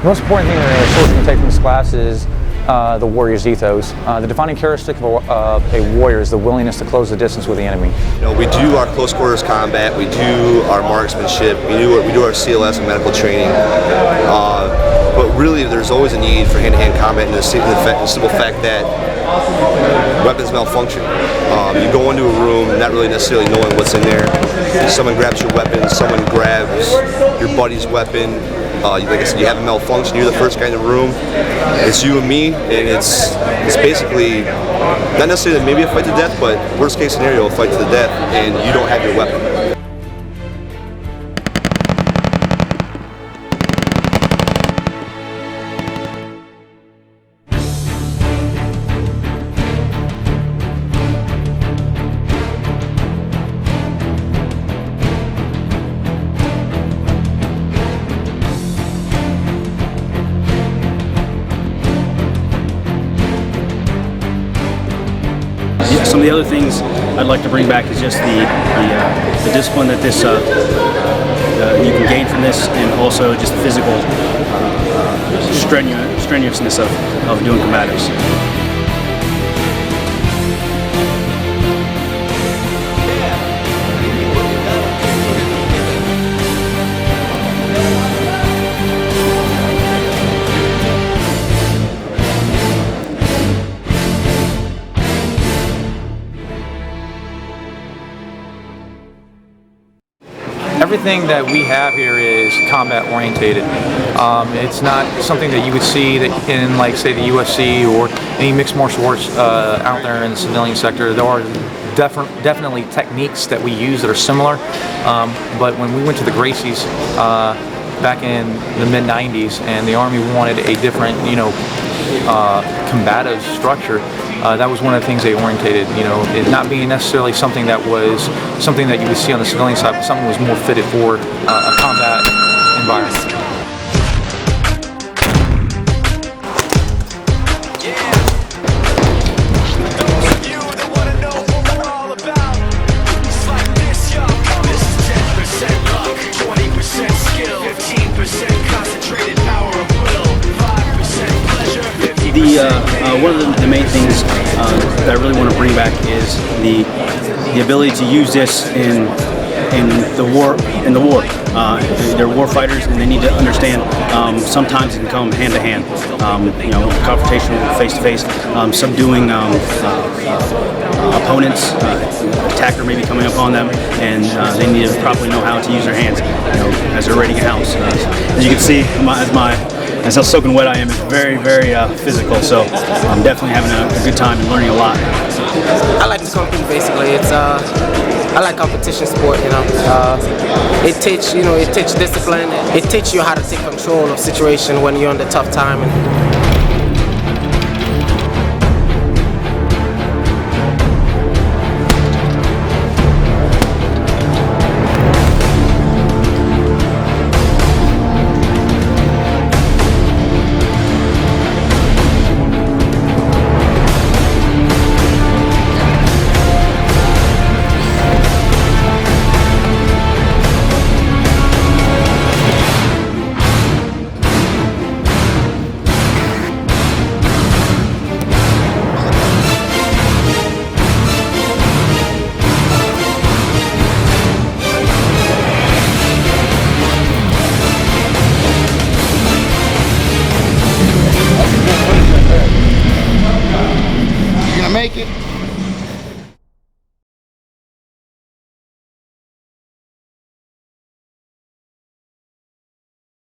The most important thing that a soldier can take from this class is the warrior's ethos. The defining characteristic of a warrior is the willingness to close the distance with the enemy. You know, we do our close quarters combat, we do our marksmanship, we do our CLS and medical training. But really, there's always a need for hand-to-hand combat, and the simple fact that weapons malfunction. You go into a room not really necessarily knowing what's in there. Someone grabs your weapon, someone grabs your buddy's weapon. Like I said, you have a malfunction, you're the first guy in the room, it's you and me, and it's basically not necessarily maybe a fight to death, but worst case scenario, a fight to the death, and you don't have your weapon. Some of the other things I'd like to bring back is just the discipline that this you can gain from this, and also just the physical strenuousness of doing combatives. Everything that we have here is combat orientated. It's not something that you would see that in, like, say, the UFC or any mixed martial arts out there in the civilian sector. There are definitely techniques that we use that are similar, but when we went to the Gracies back in the mid-90s, and the Army wanted a different, combative structure, that was one of the things they orientated, it not being necessarily something that was something that you would see on the civilian side, but something that was more fitted for a combat environment. One of the main things that I really want to bring back is the ability to use this in the war. They're war fighters, and they need to understand. Sometimes it can come hand to hand. Confrontation, face to face, subduing opponents. Attacker may be coming upon them, and they need to properly know how to use their hands, as they're raiding a house. As you can see, as how soaking wet I am, it's very, very physical, so I'm definitely having a good time and learning a lot. I like to compete, basically. I like competition sport, It teaches discipline. It teaches you how to take control of situation when you're under tough time.